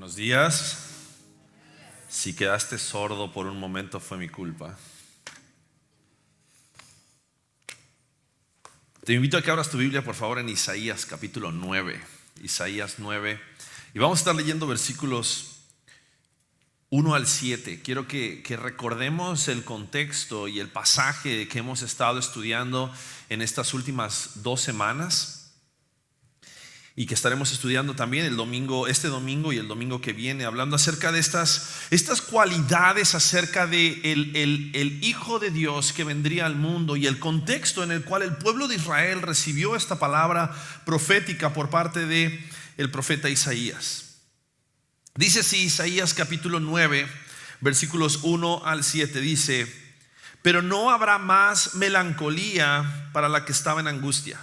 Buenos días. Si quedaste sordo por un momento fue mi culpa. Te invito a que abras tu Biblia por favor en Isaías capítulo 9. Isaías 9. Y vamos a estar leyendo versículos 1 al 7. Quiero que recordemos el contexto y el pasaje que hemos estado estudiando en estas últimas 2 semanas. Y que estaremos estudiando también este domingo y el domingo que viene, hablando acerca de estas cualidades acerca de el Hijo de Dios que vendría al mundo y el contexto en el cual el pueblo de Israel recibió esta palabra profética por parte de el profeta Isaías. Dice así Isaías capítulo 9 versículos 1 al 7, dice: pero no habrá más melancolía para la que estaba en angustia.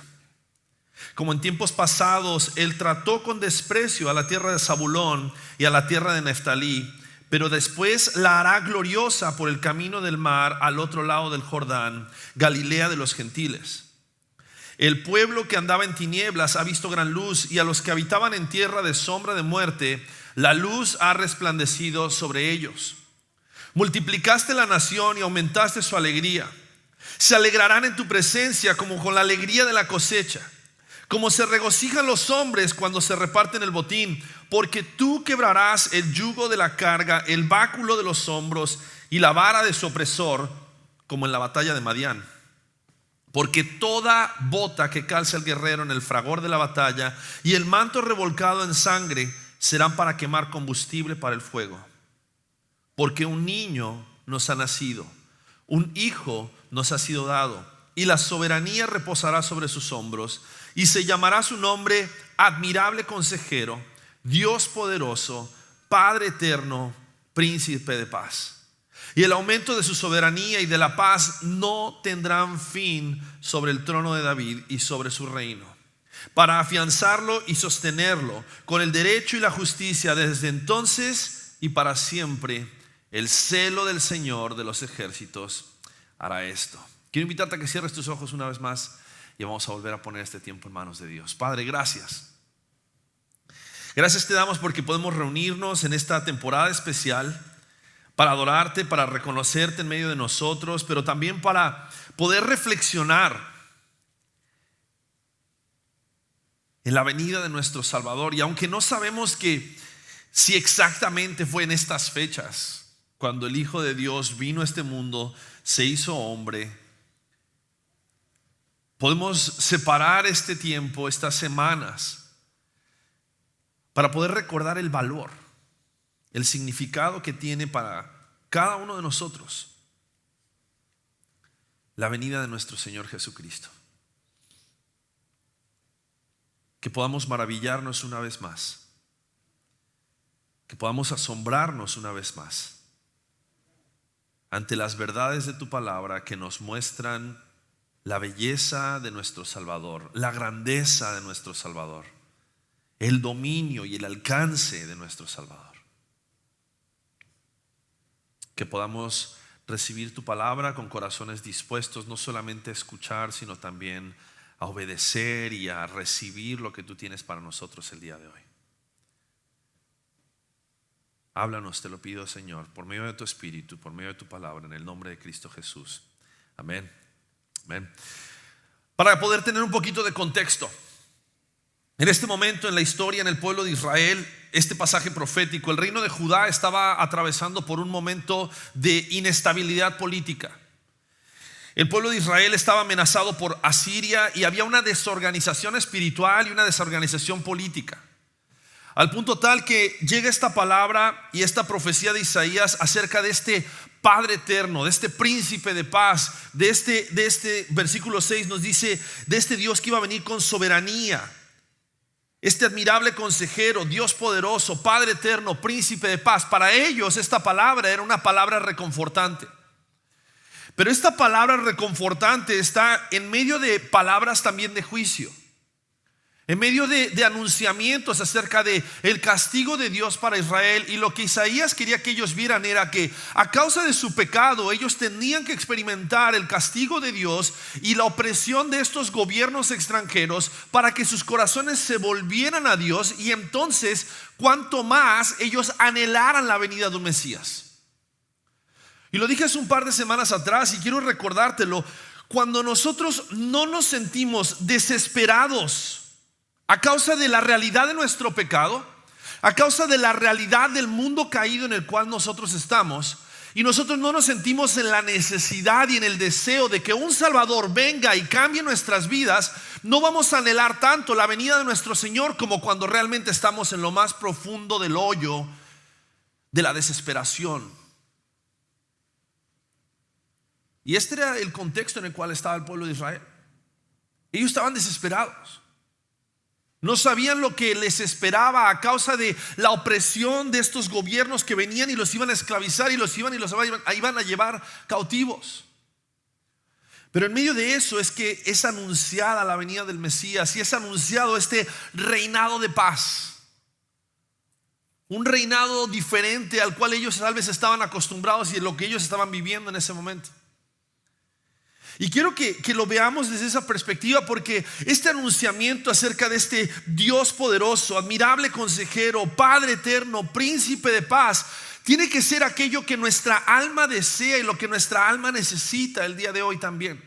Como en tiempos pasados, él trató con desprecio a la tierra de Zabulón y a la tierra de Neftalí, pero después la hará gloriosa por el camino del mar al otro lado del Jordán, Galilea de los gentiles. El pueblo que andaba en tinieblas ha visto gran luz, y a los que habitaban en tierra de sombra de muerte, la luz ha resplandecido sobre ellos. Multiplicaste la nación y aumentaste su alegría. Se alegrarán en tu presencia como con la alegría de la cosecha, como se regocijan los hombres cuando se reparten el botín, porque tú quebrarás el yugo de la carga, el báculo de los hombros y la vara de su opresor, como en la batalla de Madián. Porque toda bota que calza el guerrero en el fragor de la batalla y el manto revolcado en sangre serán para quemar combustible para el fuego. Porque un niño nos ha nacido, un hijo nos ha sido dado, y la soberanía reposará sobre sus hombros. Y se llamará su nombre Admirable Consejero, Dios Poderoso, Padre Eterno, Príncipe de Paz. Y el aumento de su soberanía y de la paz no tendrán fin sobre el trono de David y sobre su reino, para afianzarlo y sostenerlo con el derecho y la justicia desde entonces y para siempre. El celo del Señor de los ejércitos hará esto. Quiero invitarte a que cierres tus ojos una vez más y vamos a volver a poner este tiempo en manos de Dios. Padre, gracias. Gracias te damos porque podemos reunirnos en esta temporada especial para adorarte, para reconocerte en medio de nosotros, pero también para poder reflexionar en la venida de nuestro Salvador. Y aunque no sabemos que si exactamente fue en estas fechas cuando el Hijo de Dios vino a este mundo, se hizo hombre, podemos separar este tiempo, estas semanas, para poder recordar el valor, el significado que tiene para cada uno de nosotros la venida de nuestro Señor Jesucristo. Que podamos maravillarnos una vez más, que podamos asombrarnos una vez más ante las verdades de tu palabra que nos muestran la belleza de nuestro Salvador, la grandeza de nuestro Salvador, el dominio y el alcance de nuestro Salvador. Que podamos recibir tu palabra con corazones dispuestos no solamente a escuchar, sino también a obedecer y a recibir lo que tú tienes para nosotros el día de hoy. Háblanos, te lo pido, Señor, por medio de tu Espíritu, por medio de tu palabra, en el nombre de Cristo Jesús. Amén. Amén. Para poder tener un poquito de contexto, en este momento en la historia, en el pueblo de Israel, este pasaje profético, el reino de Judá estaba atravesando por un momento de inestabilidad política. El pueblo de Israel estaba amenazado por Asiria y había una desorganización espiritual y una desorganización política, al punto tal que llega esta palabra y esta profecía de Isaías acerca de este Padre eterno, de este príncipe de paz, de este versículo 6 nos dice de este Dios que iba a venir con soberanía, este admirable consejero, Dios poderoso, Padre eterno, príncipe de paz. Para ellos esta palabra era una palabra reconfortante, pero esta palabra reconfortante está en medio de palabras también de juicio. en medio de anunciamientos acerca de el castigo de Dios para Israel. Y lo que Isaías quería que ellos vieran era que a causa de su pecado ellos tenían que experimentar el castigo de Dios y la opresión de estos gobiernos extranjeros para que sus corazones se volvieran a Dios, y entonces cuanto más ellos anhelaran la venida de un Mesías. Y lo dije hace un par de semanas atrás y quiero recordártelo: cuando nosotros no nos sentimos desesperados a causa de la realidad de nuestro pecado, a causa de la realidad del mundo caído en el cual nosotros estamos, y nosotros no nos sentimos en la necesidad y en el deseo de que un Salvador venga y cambie nuestras vidas, no vamos a anhelar tanto la venida de nuestro Señor como cuando realmente estamos en lo más profundo del hoyo de la desesperación. Y este era el contexto en el cual estaba el pueblo de Israel. Ellos estaban desesperados. No sabían lo que les esperaba a causa de la opresión de estos gobiernos que venían y los iban a esclavizar y los iban a llevar cautivos. Pero en medio de eso es que es anunciada la venida del Mesías y es anunciado este reinado de paz. Un reinado diferente al cual ellos tal vez estaban acostumbrados y en lo que ellos estaban viviendo en ese momento. Y quiero que lo veamos desde esa perspectiva, porque este anunciamiento acerca de este Dios poderoso, admirable consejero, Padre eterno, príncipe de paz, tiene que ser aquello que nuestra alma desea y lo que nuestra alma necesita el día de hoy también.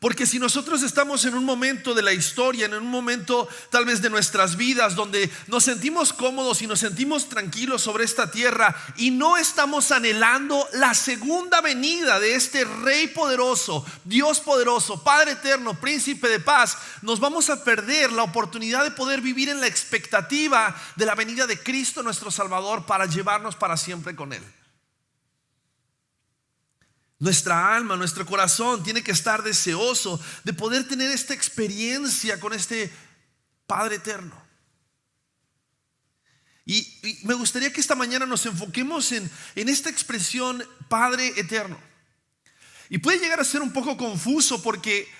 Porque si nosotros estamos en un momento de la historia, en un momento tal vez de nuestras vidas donde nos sentimos cómodos y nos sentimos tranquilos sobre esta tierra y no estamos anhelando la segunda venida de este Rey poderoso, Dios poderoso, Padre eterno, príncipe de paz, nos vamos a perder la oportunidad de poder vivir en la expectativa de la venida de Cristo nuestro Salvador para llevarnos para siempre con Él. Nuestra alma, nuestro corazón tiene que estar deseoso de poder tener esta experiencia con este Padre eterno. Y me gustaría que esta mañana nos enfoquemos en esta expresión Padre eterno. Y puede llegar a ser un poco confuso, porque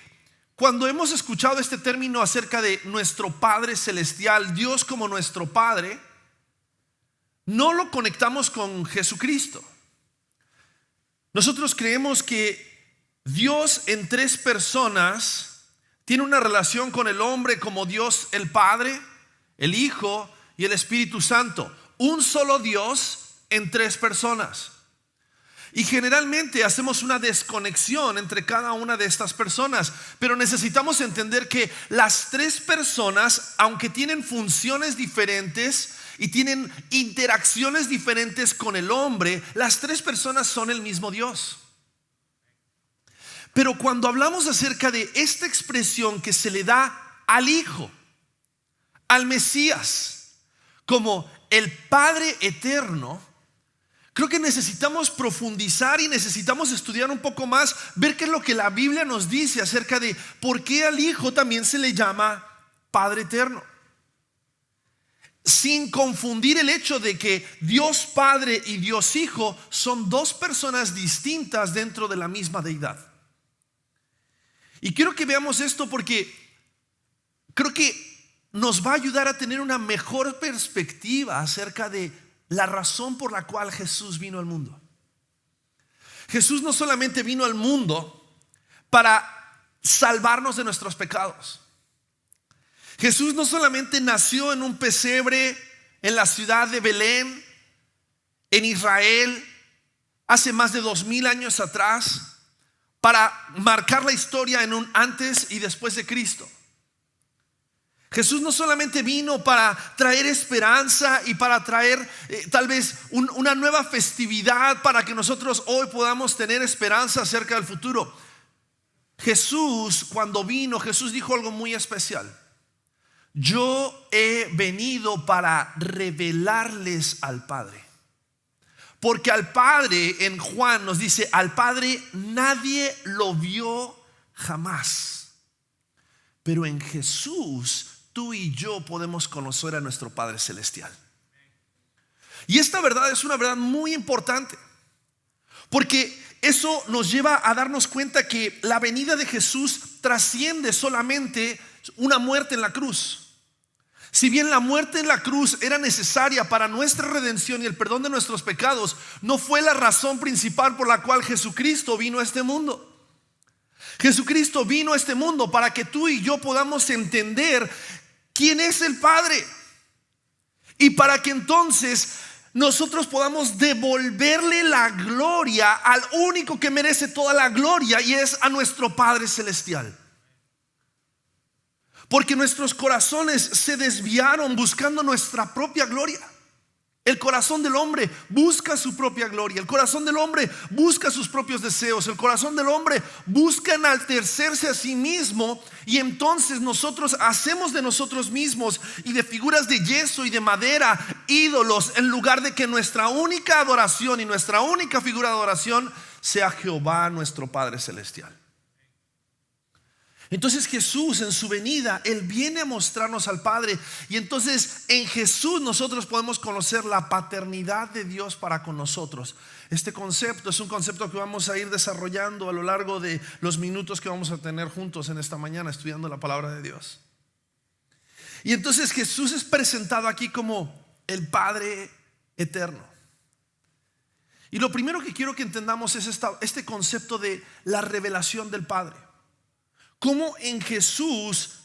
cuando hemos escuchado este término acerca de nuestro Padre celestial, Dios como nuestro Padre, no lo conectamos con Jesucristo. Nosotros creemos que Dios en tres personas tiene una relación con el hombre como Dios el Padre, el Hijo y el Espíritu Santo. Un solo Dios en tres personas. Y generalmente hacemos una desconexión entre cada una de estas personas, pero necesitamos entender que las tres personas, aunque tienen funciones diferentes y tienen interacciones diferentes con el hombre, las tres personas son el mismo Dios. Pero cuando hablamos acerca de esta expresión que se le da al Hijo, al Mesías, como el Padre eterno, creo que necesitamos profundizar y necesitamos estudiar un poco más, ver qué es lo que la Biblia nos dice acerca de por qué al Hijo también se le llama Padre eterno, sin confundir el hecho de que Dios Padre y Dios Hijo son dos personas distintas dentro de la misma deidad. Y quiero que veamos esto porque creo que nos va a ayudar a tener una mejor perspectiva acerca de la razón por la cual Jesús vino al mundo. Jesús no solamente vino al mundo para salvarnos de nuestros pecados. Jesús no solamente nació en un pesebre en la ciudad de Belén, en Israel, hace más de 2000 años atrás, para marcar la historia en un antes y después de Cristo. Jesús no solamente vino para traer esperanza y para traer tal vez una nueva festividad para que nosotros hoy podamos tener esperanza acerca del futuro. Jesús, cuando vino, Jesús dijo algo muy especial: yo he venido para revelarles al Padre. Porque al Padre, en Juan nos dice, al Padre nadie lo vio jamás, pero en Jesús tú y yo podemos conocer a nuestro Padre celestial. Y esta verdad es una verdad muy importante, porque eso nos lleva a darnos cuenta que la venida de Jesús trasciende solamente una muerte en la cruz. Si bien la muerte en la cruz era necesaria para nuestra redención y el perdón de nuestros pecados, no fue la razón principal por la cual Jesucristo vino a este mundo. Jesucristo vino a este mundo para que tú y yo podamos entender quién es el Padre, y para que entonces nosotros podamos devolverle la gloria al único que merece toda la gloria, y es a nuestro Padre Celestial. Porque nuestros corazones se desviaron buscando nuestra propia gloria. El corazón del hombre busca su propia gloria. El corazón del hombre busca sus propios deseos. El corazón del hombre busca enaltecerse a sí mismo. Y entonces nosotros hacemos de nosotros mismos y de figuras de yeso y de madera ídolos, en lugar de que nuestra única adoración y nuestra única figura de adoración sea Jehová, nuestro Padre Celestial. Entonces Jesús, en su venida, Él viene a mostrarnos al Padre. Y entonces en Jesús nosotros podemos conocer la paternidad de Dios para con nosotros. Este concepto es un concepto que vamos a ir desarrollando a lo largo de los minutos que vamos a tener juntos en esta mañana estudiando la palabra de Dios. Y entonces Jesús es presentado aquí como el Padre eterno. Y lo primero que quiero que entendamos es este concepto de la revelación del Padre. Cómo en Jesús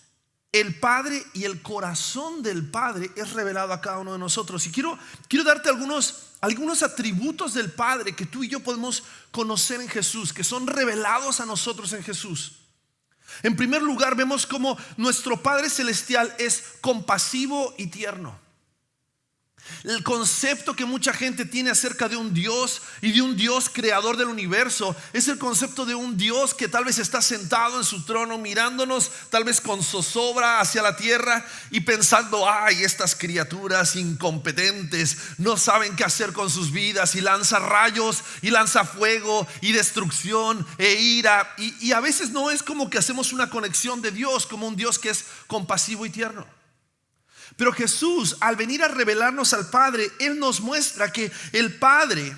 el Padre y el corazón del Padre es revelado a cada uno de nosotros. Y quiero darte algunos atributos del Padre que tú y yo podemos conocer en Jesús, que son revelados a nosotros en Jesús. En primer lugar, vemos cómo nuestro Padre Celestial es compasivo y tierno. El concepto que mucha gente tiene acerca de un Dios y de un Dios creador del universo es el concepto de un Dios que tal vez está sentado en su trono mirándonos tal vez con zozobra hacia la tierra y pensando: ay, estas criaturas incompetentes no saben qué hacer con sus vidas, y lanza rayos y lanza fuego y destrucción e ira, y a veces no es como que hacemos una conexión de Dios como un Dios que es compasivo y tierno. Pero Jesús, al venir a revelarnos al Padre, Él nos muestra que el Padre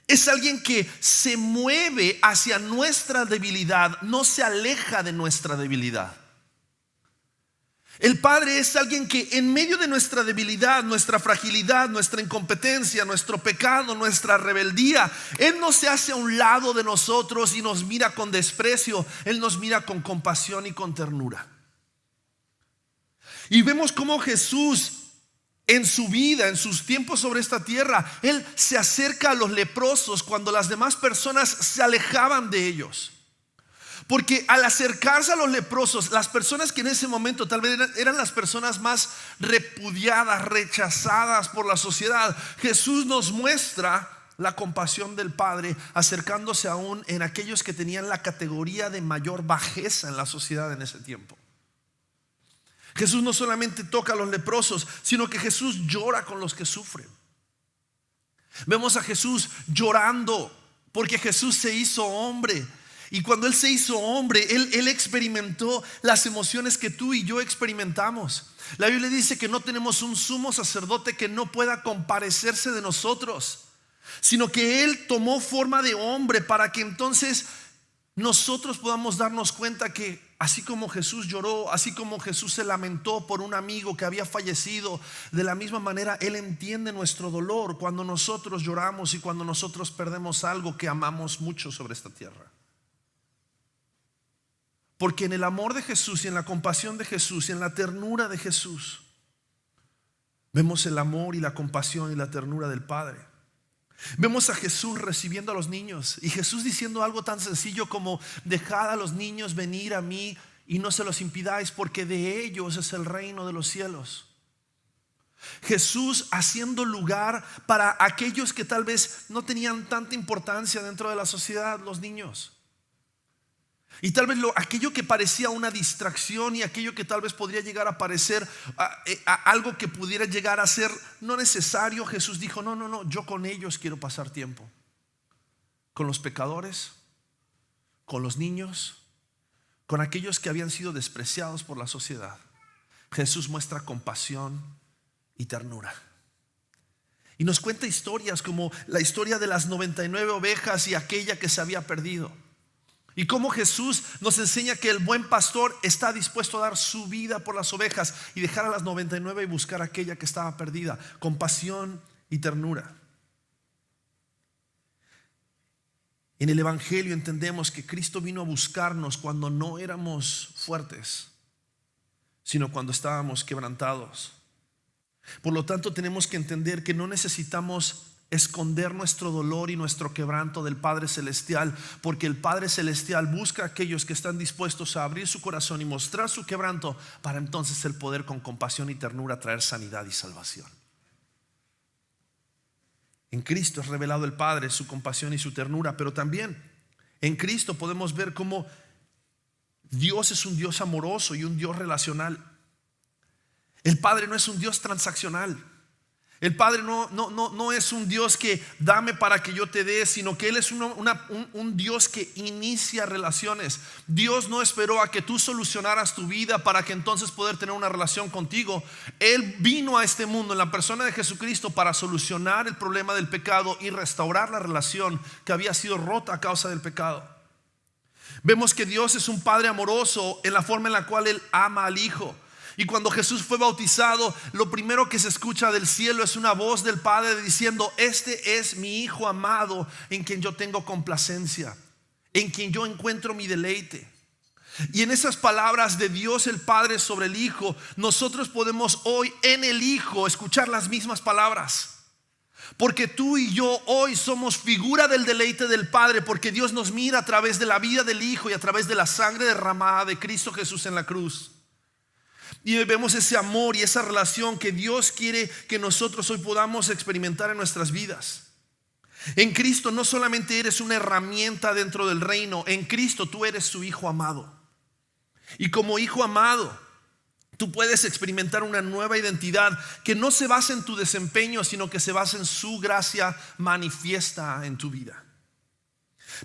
es alguien que se mueve hacia nuestra debilidad, no se aleja de nuestra debilidad. El Padre es alguien que en medio de nuestra debilidad, nuestra fragilidad, nuestra incompetencia, nuestro pecado, nuestra rebeldía, Él no se hace a un lado de nosotros y nos mira con desprecio. Él nos mira con compasión y con ternura. Y vemos cómo Jesús en su vida, en sus tiempos sobre esta tierra, Él se acerca a los leprosos cuando las demás personas se alejaban de ellos. Porque al acercarse a los leprosos, las personas que en ese momento tal vez eran las personas más repudiadas, rechazadas por la sociedad, Jesús nos muestra la compasión del Padre, acercándose aún en aquellos que tenían la categoría de mayor bajeza en la sociedad en ese tiempo. Jesús no solamente toca a los leprosos, sino que Jesús llora con los que sufren. Vemos a Jesús llorando porque Jesús se hizo hombre. Y cuando Él se hizo hombre, Él experimentó las emociones que tú y yo experimentamos. La Biblia dice que no tenemos un sumo sacerdote que no pueda compadecerse de nosotros, sino que Él tomó forma de hombre para que entonces nosotros podamos darnos cuenta que así como Jesús lloró, así como Jesús se lamentó por un amigo que había fallecido, de la misma manera Él entiende nuestro dolor cuando nosotros lloramos y cuando nosotros perdemos algo que amamos mucho sobre esta tierra. Porque en el amor de Jesús y en la compasión de Jesús y en la ternura de Jesús vemos el amor y la compasión y la ternura del Padre. Vemos a Jesús recibiendo a los niños y Jesús diciendo algo tan sencillo como: dejad a los niños venir a mí y no se los impidáis, porque de ellos es el reino de los cielos. Jesús haciendo lugar para aquellos que tal vez no tenían tanta importancia dentro de la sociedad, los niños. Y tal vez aquello que parecía una distracción y aquello que tal vez podría llegar a parecer algo que pudiera llegar a ser no necesario, Jesús dijo: no, yo con ellos quiero pasar tiempo. Con los pecadores, con los niños, con aquellos que habían sido despreciados por la sociedad. Jesús muestra compasión y ternura. Y nos cuenta historias como la historia de las 99 ovejas y aquella que se había perdido. Y cómo Jesús nos enseña que el buen pastor está dispuesto a dar su vida por las ovejas y dejar a las 99 y buscar a aquella que estaba perdida, con pasión y ternura. En el Evangelio entendemos que Cristo vino a buscarnos cuando no éramos fuertes, sino cuando estábamos quebrantados. Por lo tanto, tenemos que entender que no necesitamos esconder nuestro dolor y nuestro quebranto del Padre Celestial, porque el Padre Celestial busca a aquellos que están dispuestos a abrir su corazón y mostrar su quebranto, para entonces el poder con compasión y ternura traer sanidad y salvación. En Cristo es revelado el Padre, su compasión y su ternura, pero también en Cristo podemos ver cómo Dios es un Dios amoroso y un Dios relacional. El Padre no es un Dios transaccional. El Padre no es un Dios que dame para que yo te dé, sino que Él es un Dios que inicia relaciones. Dios no esperó a que tú solucionaras tu vida para que entonces poder tener una relación contigo. Él vino a este mundo en la persona de Jesucristo para solucionar el problema del pecado y restaurar la relación que había sido rota a causa del pecado. Vemos que Dios es un Padre amoroso en la forma en la cual Él ama al Hijo. Y cuando Jesús fue bautizado, lo primero que se escucha del cielo es una voz del Padre diciendo: este es mi Hijo amado, en quien yo tengo complacencia, en quien yo encuentro mi deleite. Y en esas palabras de Dios el Padre sobre el Hijo, nosotros podemos hoy en el Hijo escuchar las mismas palabras. Porque tú y yo hoy somos figura del deleite del Padre, porque Dios nos mira a través de la vida del Hijo y a través de la sangre derramada de Cristo Jesús en la cruz. Y vemos ese amor y esa relación que Dios quiere que nosotros hoy podamos experimentar en nuestras vidas. En Cristo no solamente eres una herramienta dentro del reino, en Cristo tú eres su Hijo amado. Y como Hijo amado, tú puedes experimentar una nueva identidad que no se basa en tu desempeño, sino que se basa en su gracia manifiesta en tu vida.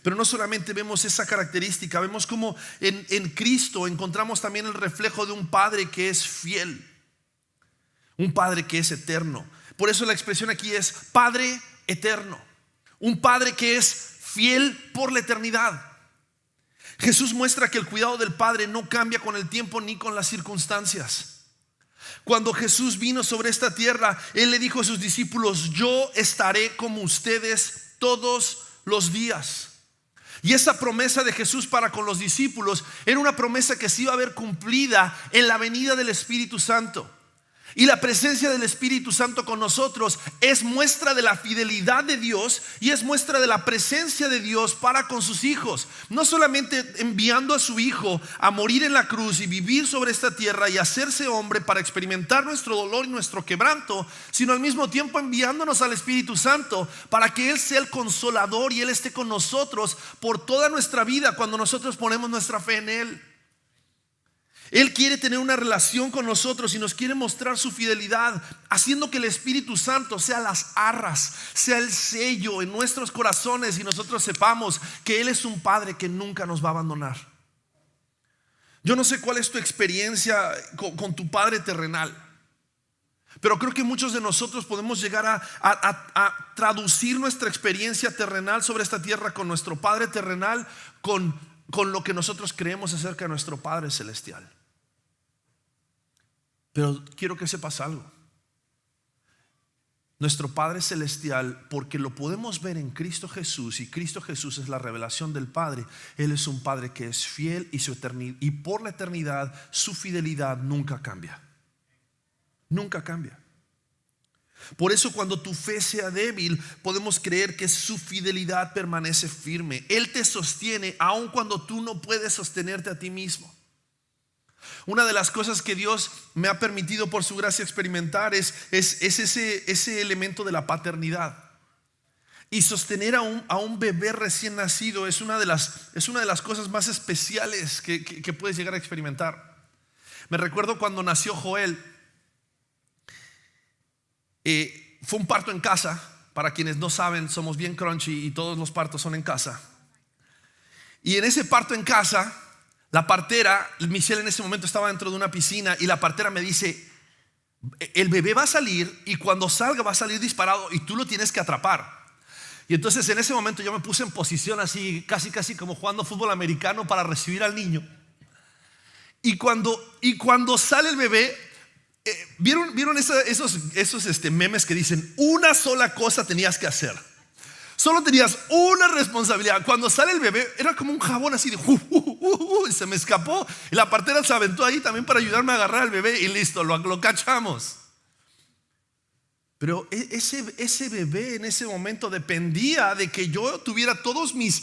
Pero no solamente vemos esa característica, vemos como en Cristo encontramos también el reflejo de un Padre que es fiel, un Padre que es eterno. Por eso la expresión aquí es Padre eterno, un Padre que es fiel por la eternidad. Jesús muestra que el cuidado del Padre no cambia con el tiempo ni con las circunstancias. Cuando Jesús vino sobre esta tierra, Él le dijo a sus discípulos: yo estaré como ustedes todos los días. Y esa promesa de Jesús para con los discípulos era una promesa que se iba a ver cumplida en la venida del Espíritu Santo. Y la presencia del Espíritu Santo con nosotros es muestra de la fidelidad de Dios y es muestra de la presencia de Dios para con sus hijos. No solamente enviando a su Hijo a morir en la cruz y vivir sobre esta tierra y hacerse hombre para experimentar nuestro dolor y nuestro quebranto, sino al mismo tiempo enviándonos al Espíritu Santo para que Él sea el consolador y Él esté con nosotros por toda nuestra vida cuando nosotros ponemos nuestra fe en Él. Él quiere tener una relación con nosotros y nos quiere mostrar su fidelidad, haciendo que el Espíritu Santo sea las arras, sea el sello en nuestros corazones y nosotros sepamos que Él es un Padre que nunca nos va a abandonar. Yo no sé cuál es tu experiencia con tu Padre terrenal, pero creo que muchos de nosotros podemos llegar a traducir nuestra experiencia terrenal sobre esta tierra con nuestro Padre terrenal, con lo que nosotros creemos acerca de nuestro Padre celestial. Pero quiero que sepas algo. Nuestro Padre celestial, porque lo podemos ver en Cristo Jesús, y Cristo Jesús es la revelación del Padre. Él es un Padre que es fiel y por la eternidad su fidelidad nunca cambia. Nunca cambia. Por eso cuando tu fe sea débil, podemos creer que su fidelidad permanece firme. Él te sostiene aun cuando tú no puedes sostenerte a ti mismo. Una de las cosas que Dios me ha permitido por su gracia experimentar es ese elemento de la paternidad. Y sostener a un bebé recién nacido es una de las cosas más especiales que puedes llegar a experimentar. Me recuerdo cuando nació Joel. Fue un parto en casa. Para quienes no saben, somos bien crunchy y todos los partos son en casa. Y en ese parto en casa, la partera, Michelle en ese momento estaba dentro de una piscina y la partera me dice: el bebé va a salir y cuando salga va a salir disparado y tú lo tienes que atrapar. Y entonces en ese momento yo me puse en posición así, casi como jugando fútbol americano para recibir al niño. Y cuando sale el bebé, ¿vieron esos memes que dicen una sola cosa tenías que hacer? Solo tenías una responsabilidad. Cuando sale el bebé era como un jabón así de y se me escapó. Y la partera se aventó ahí también para ayudarme a agarrar al bebé y listo, lo cachamos. Pero ese bebé en ese momento dependía de que yo tuviera todos mis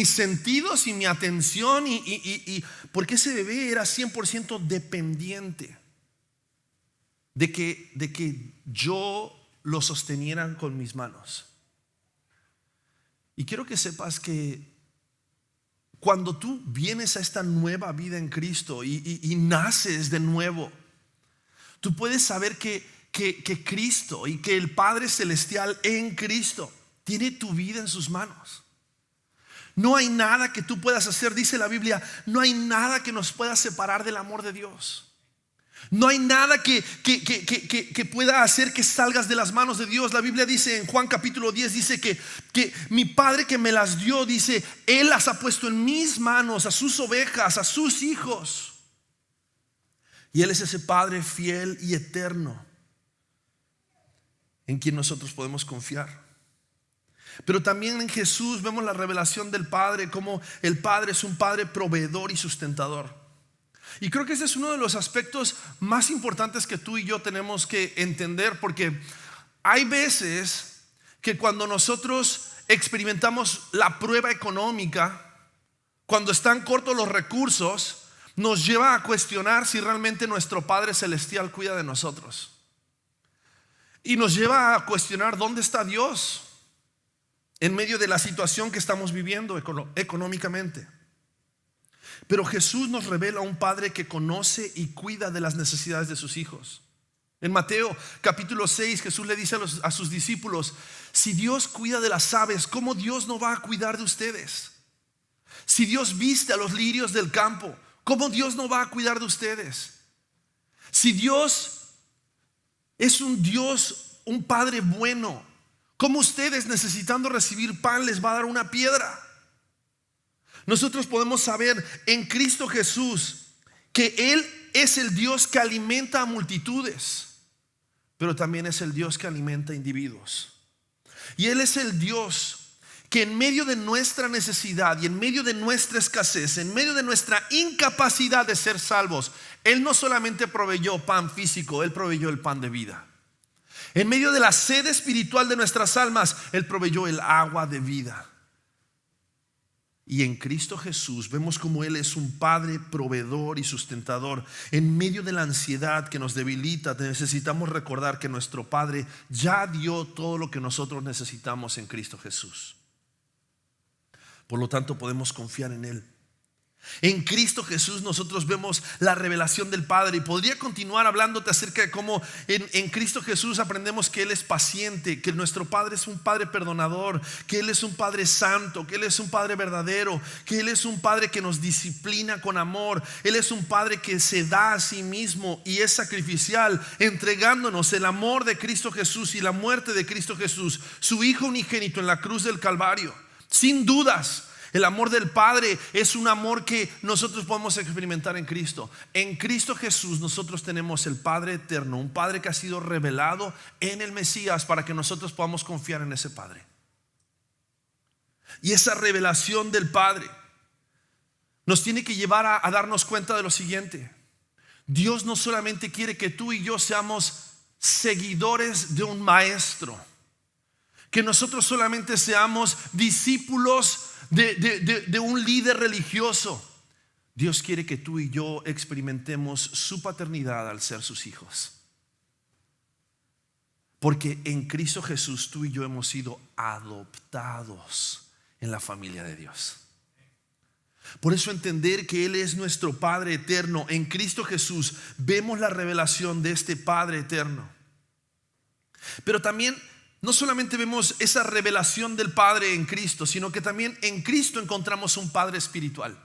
sentidos y mi atención y porque ese bebé era 100% dependiente de que yo lo sosteniera con mis manos. Y quiero que sepas que cuando tú vienes a esta nueva vida en Cristo y naces de nuevo, tú puedes saber que Cristo y que el Padre Celestial en Cristo tiene tu vida en sus manos. No hay nada que tú puedas hacer, dice la Biblia, no hay nada que nos pueda separar del amor de Dios. No hay nada que pueda hacer que salgas de las manos de Dios. La Biblia dice en Juan capítulo 10, dice que mi Padre que me las dio, dice, Él las ha puesto en mis manos, a sus ovejas, a sus hijos. Y Él es ese Padre fiel y eterno en quien nosotros podemos confiar. Pero también en Jesús vemos la revelación del Padre, como el Padre es un Padre proveedor y sustentador. Y creo que ese es uno de los aspectos más importantes que tú y yo tenemos que entender, porque hay veces que cuando nosotros experimentamos la prueba económica, cuando están cortos los recursos, nos lleva a cuestionar si realmente nuestro Padre Celestial cuida de nosotros. Y nos lleva a cuestionar dónde está Dios en medio de la situación que estamos viviendo económicamente. Pero Jesús nos revela a un Padre que conoce y cuida de las necesidades de sus hijos. En Mateo capítulo 6, Jesús le dice a sus discípulos: si Dios cuida de las aves, ¿cómo Dios no va a cuidar de ustedes? Si Dios viste a los lirios del campo, ¿cómo Dios no va a cuidar de ustedes? Si Dios es un Dios, un Padre bueno, ¿cómo ustedes, necesitando recibir pan, les va a dar una piedra? Nosotros podemos saber en Cristo Jesús que Él es el Dios que alimenta a multitudes, pero también es el Dios que alimenta a individuos. Y Él es el Dios que en medio de nuestra necesidad y en medio de nuestra escasez, en medio de nuestra incapacidad de ser salvos, Él no solamente proveyó pan físico, Él proveyó el pan de vida. En medio de la sed espiritual de nuestras almas, Él proveyó el agua de vida. Y en Cristo Jesús vemos como Él es un Padre proveedor y sustentador. En medio de la ansiedad que nos debilita, necesitamos recordar que nuestro Padre ya dio todo lo que nosotros necesitamos en Cristo Jesús. Por lo tanto, podemos confiar en Él. En Cristo Jesús nosotros vemos la revelación del Padre. Y podría continuar hablándote acerca de cómo en Cristo Jesús aprendemos que Él es paciente, que nuestro Padre es un Padre perdonador, que Él es un Padre santo, que Él es un Padre verdadero, que Él es un Padre que nos disciplina con amor. Él es un Padre que se da a sí mismo y es sacrificial, entregándonos el amor de Cristo Jesús y la muerte de Cristo Jesús, su Hijo unigénito en la cruz del Calvario. Sin dudas, el amor del Padre es un amor que nosotros podemos experimentar en Cristo. En Cristo Jesús nosotros tenemos el Padre eterno, un Padre que ha sido revelado en el Mesías para que nosotros podamos confiar en ese Padre. Y esa revelación del Padre nos tiene que llevar a darnos cuenta de lo siguiente: Dios no solamente quiere que tú y yo seamos seguidores de un maestro, que nosotros solamente seamos discípulos de un líder religioso. Dios quiere que tú y yo experimentemos su paternidad al ser sus hijos, porque en Cristo Jesús tú y yo hemos sido adoptados en la familia de Dios. Por eso entender que Él es nuestro Padre eterno, en Cristo Jesús vemos la revelación de este Padre eterno. Pero también no solamente vemos esa revelación del Padre en Cristo, sino que también en Cristo encontramos un Padre espiritual.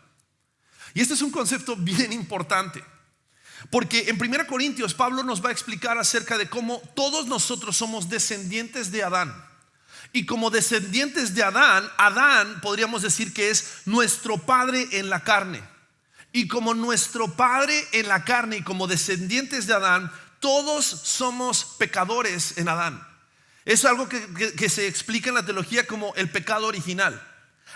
Y este es un concepto bien importante, porque en 1 Corintios Pablo nos va a explicar acerca de cómo todos nosotros somos descendientes de Adán. Y como descendientes de Adán, Adán podríamos decir que es nuestro padre en la carne. Y como nuestro padre en la carne y como descendientes de Adán, todos somos pecadores en Adán. Es algo que se explica en la teología como el pecado original.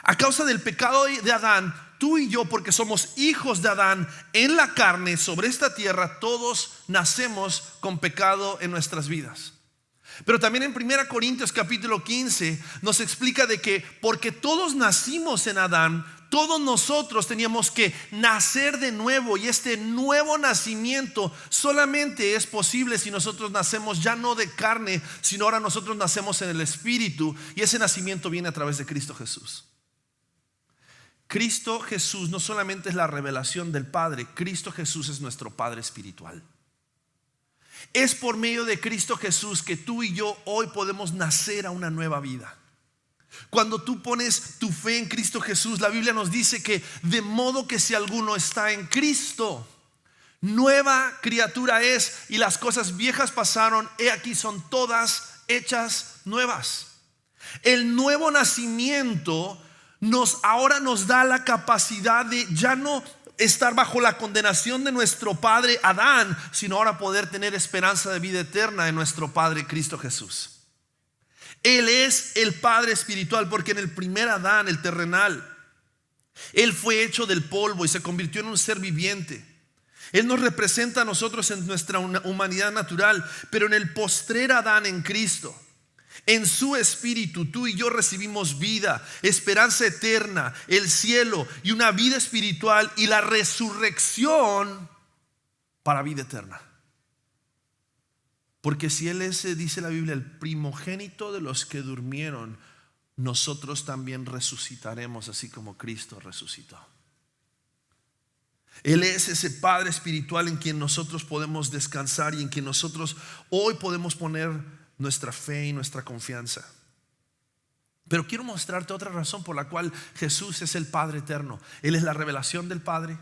A causa del pecado de Adán, tú y yo, porque somos hijos de Adán en la carne sobre esta tierra, todos nacemos con pecado en nuestras vidas. Pero también en 1 Corintios capítulo 15 nos explica de que porque todos nacimos en Adán, todos nosotros teníamos que nacer de nuevo, y este nuevo nacimiento solamente es posible si nosotros nacemos ya no de carne, sino ahora nosotros nacemos en el Espíritu, y ese nacimiento viene a través de Cristo Jesús. Cristo Jesús no solamente es la revelación del Padre, Cristo Jesús es nuestro Padre espiritual. Es por medio de Cristo Jesús que tú y yo hoy podemos nacer a una nueva vida. Cuando tú pones tu fe en Cristo Jesús, la Biblia nos dice que de modo que si alguno está en Cristo, nueva criatura es, y las cosas viejas pasaron, he aquí son todas hechas nuevas. El nuevo nacimiento ahora nos da la capacidad de ya no estar bajo la condenación de nuestro padre Adán, sino ahora poder tener esperanza de vida eterna en nuestro Padre Cristo Jesús. Él es el Padre espiritual, porque en el primer Adán, el terrenal, Él fue hecho del polvo y se convirtió en un ser viviente. Él nos representa a nosotros en nuestra humanidad natural, pero en el postrer Adán, en Cristo, en su espíritu, tú y yo recibimos vida, esperanza eterna, el cielo y una vida espiritual y la resurrección para vida eterna. Porque si Él es, dice la Biblia, el primogénito de los que durmieron, nosotros también resucitaremos así como Cristo resucitó. Él es ese Padre espiritual en quien nosotros podemos descansar y en quien nosotros hoy podemos poner nuestra fe y nuestra confianza. Pero quiero mostrarte otra razón por la cual Jesús es el Padre eterno. Él es la revelación del Padre,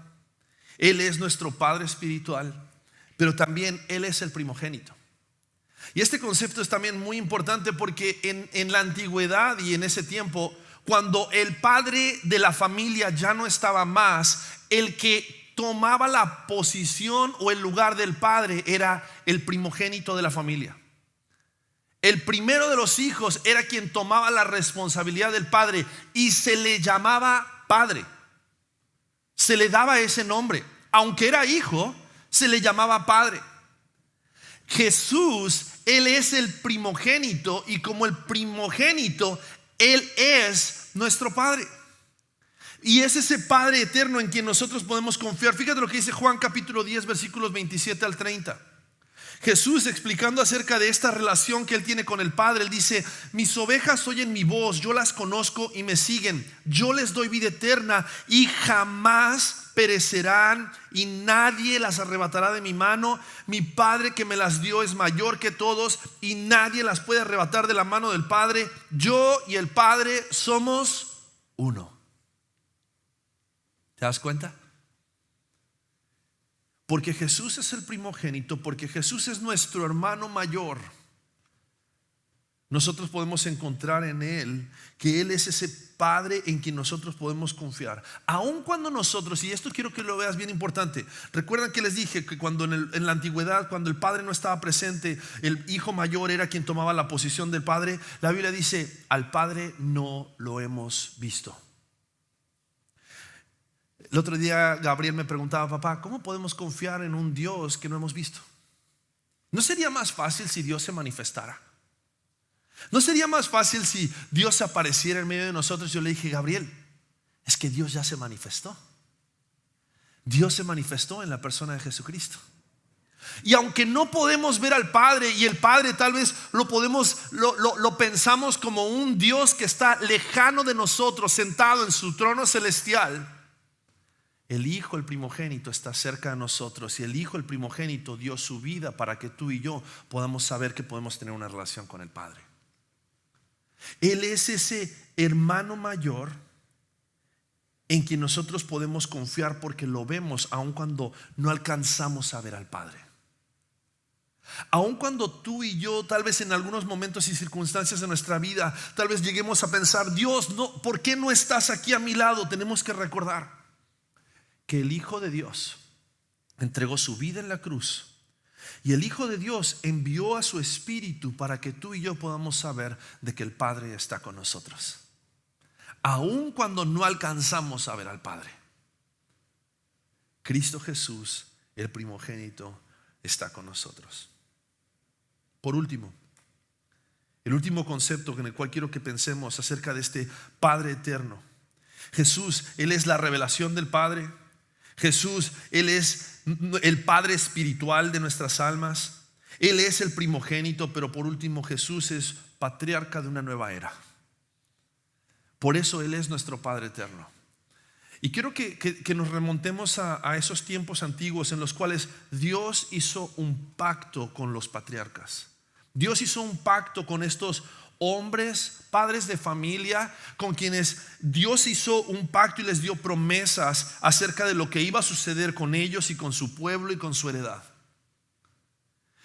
Él es nuestro Padre espiritual, pero también Él es el primogénito. Y este concepto es también muy importante porque en la antigüedad y en ese tiempo, cuando el padre de la familia ya no estaba más, el que tomaba la posición o el lugar del padre era el primogénito de la familia. El primero de los hijos era quien tomaba la responsabilidad del padre y se le llamaba padre. Se le daba ese nombre. Aunque era hijo, se le llamaba padre. Jesús, Él es el primogénito, y como el primogénito, Él es nuestro Padre. Y es ese Padre eterno en quien nosotros podemos confiar. Fíjate lo que dice Juan capítulo 10 versículos 27 al 30. Jesús, explicando acerca de esta relación que Él tiene con el Padre, Él dice: mis ovejas oyen mi voz, yo las conozco y me siguen. Yo les doy vida eterna y jamás perecerán, y nadie las arrebatará de mi mano. Mi Padre que me las dio es mayor que todos, y nadie las puede arrebatar de la mano del Padre. Yo y el Padre somos uno. ¿Te das cuenta? Porque Jesús es el primogénito, porque Jesús es nuestro hermano mayor, nosotros podemos encontrar en Él que Él es ese Padre en quien nosotros podemos confiar. Aun cuando nosotros, y esto quiero que lo veas bien importante, recuerdan que les dije que cuando en la antigüedad, cuando el Padre no estaba presente, el hijo mayor era quien tomaba la posición del Padre. La Biblia dice: al Padre no lo hemos visto. El otro día Gabriel me preguntaba: papá, ¿cómo podemos confiar en un Dios que no hemos visto? ¿No sería más fácil si Dios se manifestara? ¿No sería más fácil si Dios apareciera en medio de nosotros? Yo le dije: Gabriel, es que Dios ya se manifestó. Dios se manifestó en la persona de Jesucristo. Y aunque no podemos ver al Padre, y el Padre tal vez lo pensamos como un Dios que está lejano de nosotros, sentado en su trono celestial, el Hijo, el primogénito, está cerca de nosotros. Y el Hijo, el primogénito, dio su vida para que tú y yo podamos saber que podemos tener una relación con el Padre. Él es ese hermano mayor en quien nosotros podemos confiar, porque lo vemos aun cuando no alcanzamos a ver al Padre. Aun cuando tú y yo, tal vez en algunos momentos y circunstancias de nuestra vida, tal vez lleguemos a pensar, Dios, no, ¿por qué no estás aquí a mi lado? Tenemos que recordar que el Hijo de Dios entregó su vida en la cruz. Y el Hijo de Dios envió a su Espíritu para que tú y yo podamos saber de que el Padre está con nosotros, aun cuando no alcanzamos a ver al Padre. Cristo Jesús, el primogénito, está con nosotros. Por último, el último concepto en el cual quiero que pensemos acerca de este Padre eterno. Jesús, Él es la revelación del Padre. Jesús, Él es el Padre espiritual de nuestras almas. Él es el primogénito, pero por último Jesús es patriarca de una nueva era. Por eso Él es nuestro Padre eterno. Y quiero que nos remontemos a esos tiempos antiguos en los cuales Dios hizo un pacto con los patriarcas. Dios hizo un pacto con estos hombres, padres de familia, con quienes Dios hizo un pacto y les dio promesas acerca de lo que iba a suceder con ellos y con su pueblo y con su heredad.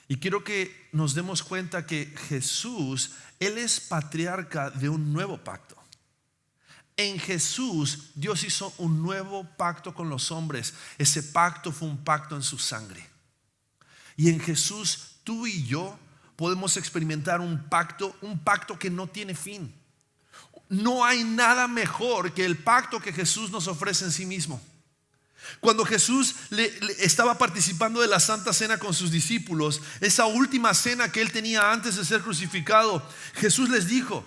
Y quiero que nos demos cuenta que Jesús, Él es patriarca de un nuevo pacto. En Jesús Dios hizo un nuevo pacto con los hombres. Ese pacto fue un pacto en su sangre. Y en Jesús tú y yo podemos experimentar un pacto que no tiene fin. No hay nada mejor que el pacto que Jesús nos ofrece en sí mismo. Cuando Jesús estaba participando de la Santa Cena con sus discípulos, esa última cena que Él tenía antes de ser crucificado, Jesús les dijo: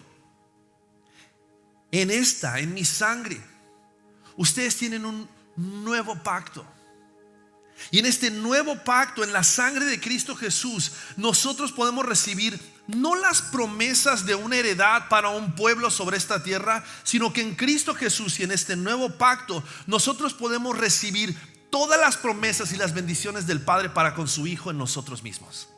en mi sangre, ustedes tienen un nuevo pacto. Y en este nuevo pacto, en la sangre de Cristo Jesús, nosotros podemos recibir no las promesas de una heredad para un pueblo sobre esta tierra, sino que en Cristo Jesús y en este nuevo pacto, nosotros podemos recibir todas las promesas y las bendiciones del Padre para con su Hijo en nosotros mismos.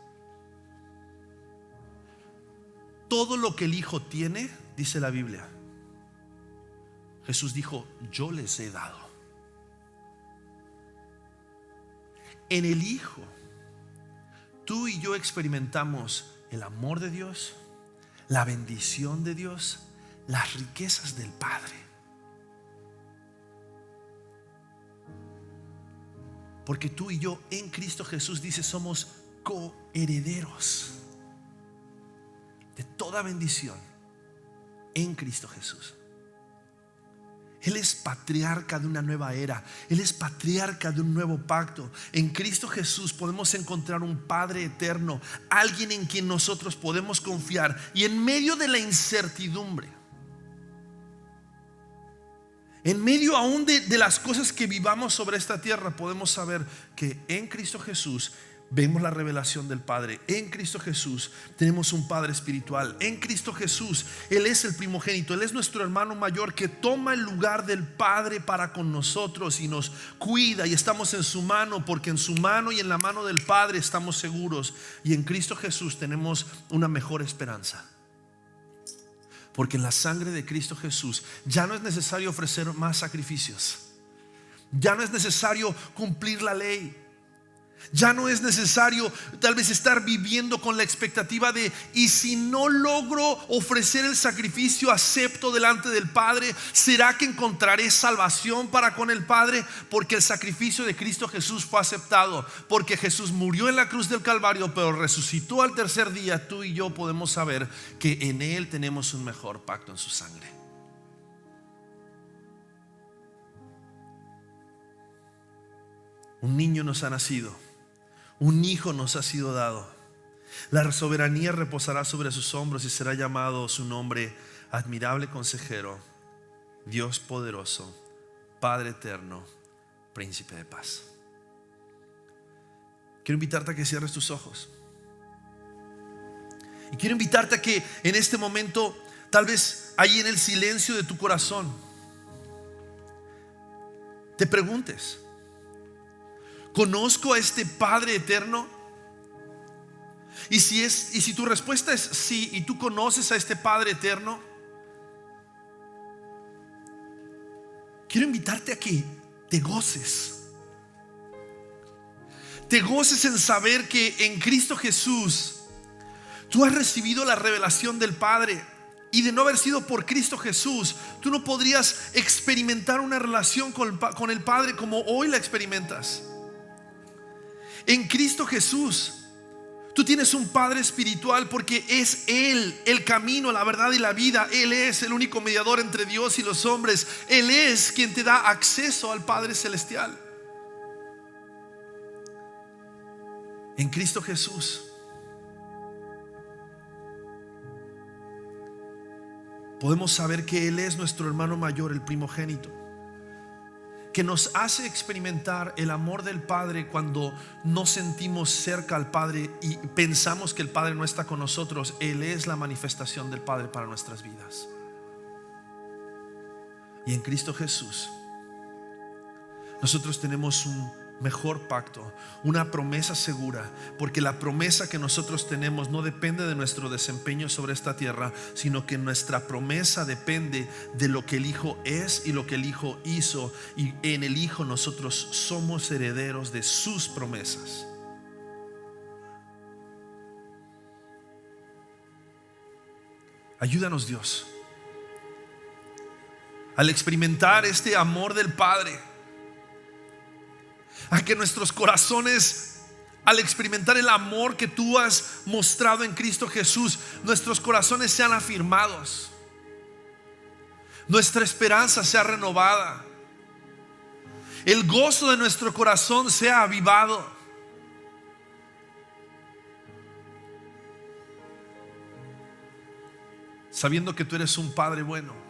Todo lo que el Hijo tiene, dice la Biblia, Jesús dijo: yo les he dado. En el Hijo, tú y yo experimentamos el amor de Dios, la bendición de Dios, las riquezas del Padre. Porque tú y yo en Cristo Jesús, dice, somos coherederos de toda bendición en Cristo Jesús. Él es patriarca de una nueva era. Él es patriarca de un nuevo pacto. En Cristo Jesús podemos encontrar un Padre eterno, alguien en quien nosotros podemos confiar. Y en medio de la incertidumbre, en medio aún de las cosas que vivamos sobre esta tierra, podemos saber que en Cristo Jesús vemos la revelación del Padre. En Cristo Jesús tenemos un Padre espiritual. En Cristo Jesús Él es el primogénito. Él es nuestro hermano mayor que toma el lugar del Padre para con nosotros y nos cuida, y estamos en su mano, porque en su mano y en la mano del Padre estamos seguros. Y en Cristo Jesús tenemos una mejor esperanza, porque en la sangre de Cristo Jesús ya no es necesario ofrecer más sacrificios. Ya no es necesario cumplir la ley. Ya no es necesario tal vez estar viviendo con la expectativa de: y si no logro ofrecer el sacrificio acepto delante del Padre, ¿será que encontraré salvación para con el Padre? Porque el sacrificio de Cristo Jesús fue aceptado, porque Jesús murió en la cruz del Calvario, pero resucitó al tercer día. Tú y yo podemos saber que en Él tenemos un mejor pacto en su sangre. Un niño nos ha nacido, un hijo nos ha sido dado. La soberanía reposará sobre sus hombros y será llamado su nombre Admirable Consejero, Dios poderoso, Padre eterno, Príncipe de paz. Quiero invitarte a que cierres tus ojos. Y quiero invitarte a que en este momento, tal vez ahí en el silencio de tu corazón, te preguntes: ¿conozco a este Padre eterno? Y si tu respuesta es sí, y tú conoces a este Padre eterno, quiero invitarte a que te goces. te goces en saber que en Cristo Jesús tú has recibido la revelación del Padre. Y de no haber sido por Cristo Jesús, tú no podrías experimentar una relación con el Padre como hoy la experimentas. En Cristo Jesús tú tienes un Padre espiritual, porque es Él el camino, la verdad y la vida. Él es el único mediador entre Dios y los hombres. Él es quien te da acceso al Padre celestial. En Cristo Jesús podemos saber que Él es nuestro hermano mayor, el primogénito, que nos hace experimentar el amor del Padre cuando no sentimos cerca al Padre y pensamos que el Padre no está con nosotros. Él es la manifestación del Padre para nuestras vidas. Y en Cristo Jesús nosotros tenemos un mejor pacto, una promesa segura, porque la promesa que nosotros tenemos no depende de nuestro desempeño sobre esta tierra, sino que nuestra promesa depende de lo que el Hijo es y lo que el Hijo hizo, y en el Hijo nosotros somos herederos de sus promesas. Ayúdanos, Dios, al experimentar este amor del Padre, a que nuestros corazones, al experimentar el amor que tú has mostrado en Cristo Jesús, nuestros corazones sean afirmados, nuestra esperanza sea renovada, el gozo de nuestro corazón sea avivado. Sabiendo que tú eres un Padre bueno.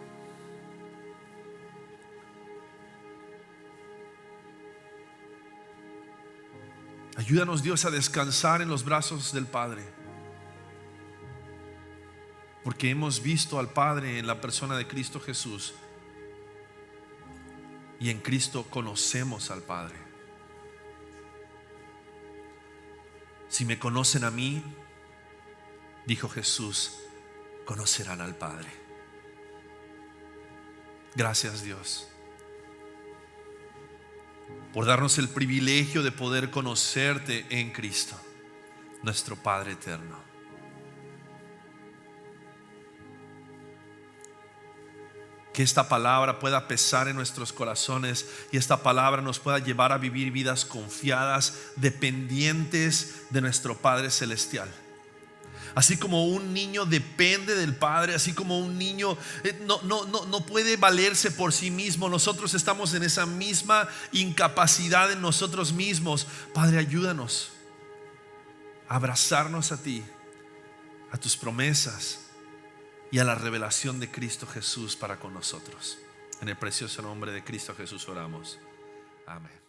Ayúdanos, Dios, a descansar en los brazos del Padre, porque hemos visto al Padre en la persona de Cristo Jesús, y en Cristo conocemos al Padre. Si me conocen a mí, dijo Jesús, conocerán al Padre. Gracias, Dios, por darnos el privilegio de poder conocerte en Cristo, nuestro Padre eterno. Que esta palabra pueda pesar en nuestros corazones y esta palabra nos pueda llevar a vivir vidas confiadas, dependientes de nuestro Padre celestial. Así como un niño depende del Padre, así como un niño no puede valerse por sí mismo, nosotros estamos en esa misma incapacidad en nosotros mismos. Padre, ayúdanos a abrazarnos a ti, a tus promesas y a la revelación de Cristo Jesús para con nosotros. En el precioso nombre de Cristo Jesús oramos. Amén.